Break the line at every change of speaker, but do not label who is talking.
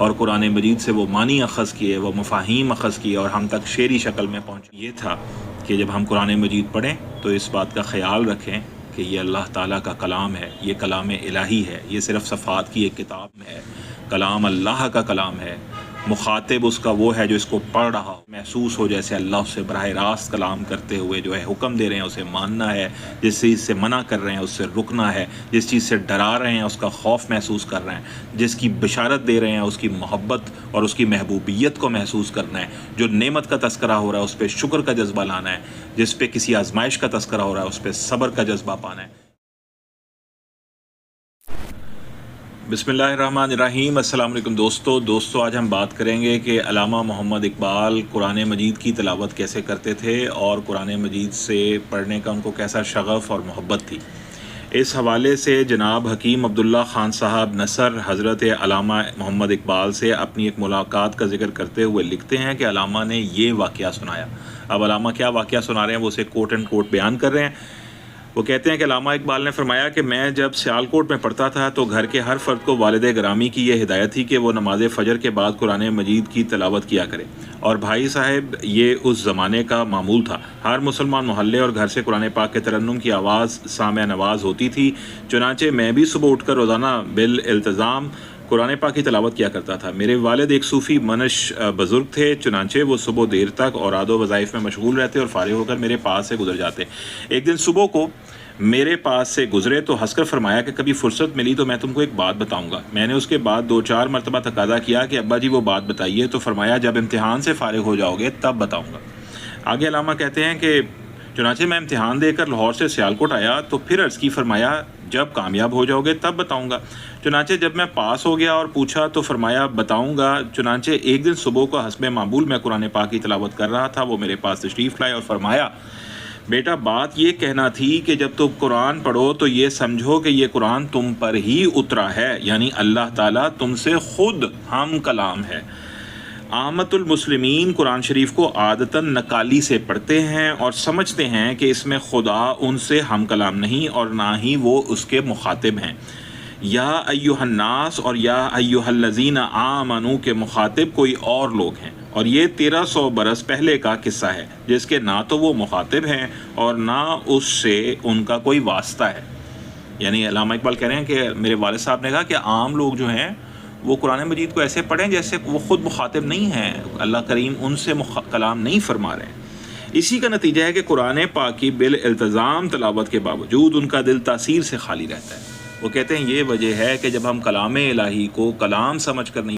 اور قرآن مجید سے وہ معنی اخذ کیے، وہ مفاہیم اخذ کیے اور ہم تک شعری شکل میں پہنچے۔ یہ تھا کہ جب ہم قرآن مجید پڑھیں تو اس بات کا خیال رکھیں کہ یہ اللہ تعالیٰ کا کلام ہے، یہ کلام الہی ہے، یہ صرف صفات کی ایک کتاب ہے، کلام اللہ کا کلام ہے، مخاطب اس کا وہ ہے جو اس کو پڑھ رہا ہو، محسوس ہو جیسے اللہ اس سے براہ راست کلام کرتے ہوئے جو ہے حکم دے رہے ہیں اسے ماننا ہے، جس چیز سے منع کر رہے ہیں اس سے رکنا ہے، جس چیز سے ڈرا رہے ہیں اس کا خوف محسوس کر رہے ہیں، جس کی بشارت دے رہے ہیں اس کی محبت اور اس کی محبوبیت کو محسوس کرنا ہے، جو نعمت کا تذکرہ ہو رہا ہے اس پہ شکر کا جذبہ لانا ہے، جس پہ کسی آزمائش کا تذکرہ ہو رہا ہے اس پہ صبر کا جذبہ پانا ہے۔ بسم اللہ الرحمن الرحیم۔ السلام علیکم دوستو آج ہم بات کریں گے کہ علامہ محمد اقبال قرآن مجید کی تلاوت کیسے کرتے تھے اور قرآن مجید سے پڑھنے کا ان کو کیسا شغف اور محبت تھی۔ اس حوالے سے جناب حکیم عبداللہ خان صاحب نثر حضرت علامہ محمد اقبال سے اپنی ایک ملاقات کا ذکر کرتے ہوئے لکھتے ہیں کہ علامہ نے یہ واقعہ سنایا۔ اب علامہ کیا واقعہ سنا رہے ہیں وہ اسے کوٹ اینڈ کوٹ بیان کر رہے ہیں۔ وہ کہتے ہیں کہ علامہ اقبال نے فرمایا کہ میں جب سیالکوٹ میں پڑھتا تھا تو گھر کے ہر فرد کو والد گرامی کی یہ ہدایت تھی کہ وہ نماز فجر کے بعد قرآن مجید کی تلاوت کیا کرے، اور بھائی صاحب یہ اس زمانے کا معمول تھا۔ ہر مسلمان محلے اور گھر سے قرآن پاک کے ترنم کی آواز سامع نواز ہوتی تھی، چنانچہ میں بھی صبح اٹھ کر روزانہ بالالتزام قرآن پاک کی تلاوت کیا کرتا تھا۔ میرے والد ایک صوفی منش بزرگ تھے، چنانچہ وہ صبح دیر تک اوراد و وظائف میں مشغول رہتے اور فارغ ہو کر میرے پاس سے گزر جاتے۔ ایک دن صبح کو میرے پاس سے گزرے تو ہنس کر فرمایا کہ کبھی فرصت ملی تو میں تم کو ایک بات بتاؤں گا۔ میں نے اس کے بعد 2-4 مرتبہ تقاضا کیا کہ ابا جی وہ بات بتائیے، تو فرمایا جب امتحان سے فارغ ہو جاؤ گے تب بتاؤں گا۔ آگے علامہ کہتے ہیں کہ چنانچہ میں امتحان دے کر لاہور سے سیالکوٹ آیا تو پھر عرض کی، فرمایا جب کامیاب ہو جاؤ گے تب بتاؤں گا۔ چنانچہ جب میں پاس ہو گیا اور پوچھا تو فرمایا بتاؤں گا۔ چنانچہ ایک دن صبح کو حسب معمول میں قرآن پاک کی تلاوت کر رہا تھا، وہ میرے پاس تشریف لائے اور فرمایا بیٹا بات یہ کہنا تھی کہ جب تم قرآن پڑھو تو یہ سمجھو کہ یہ قرآن تم پر ہی اترا ہے، یعنی اللہ تعالیٰ تم سے خود ہم کلام ہے۔ عامت المسلمین قرآن شریف کو عادتاً نقالی سے پڑھتے ہیں اور سمجھتے ہیں کہ اس میں خدا ان سے ہم کلام نہیں اور نہ ہی وہ اس کے مخاطب ہیں۔ یا ایھا الناس اور یا ایھا الذین آمنوا کے مخاطب کوئی اور لوگ ہیں، اور یہ 1300 برس پہلے کا قصہ ہے جس کے نہ تو وہ مخاطب ہیں اور نہ اس سے ان کا کوئی واسطہ ہے۔ یعنی علامہ اقبال کہہ رہے ہیں کہ میرے والد صاحب نے کہا کہ عام لوگ جو ہیں وہ قرآن مجید کو ایسے پڑھیں جیسے وہ خود مخاطب نہیں ہیں، اللہ کریم ان سے کلام نہیں فرما رہے ہیں۔ اسی کا نتیجہ ہے کہ قرآن پاک کی بالالتزام تلاوت کے باوجود ان کا دل تاثیر سے خالی رہتا ہے۔ وہ کہتے ہیں یہ وجہ ہے کہ جب ہم کلام الہی کو کلام سمجھ کر نہیں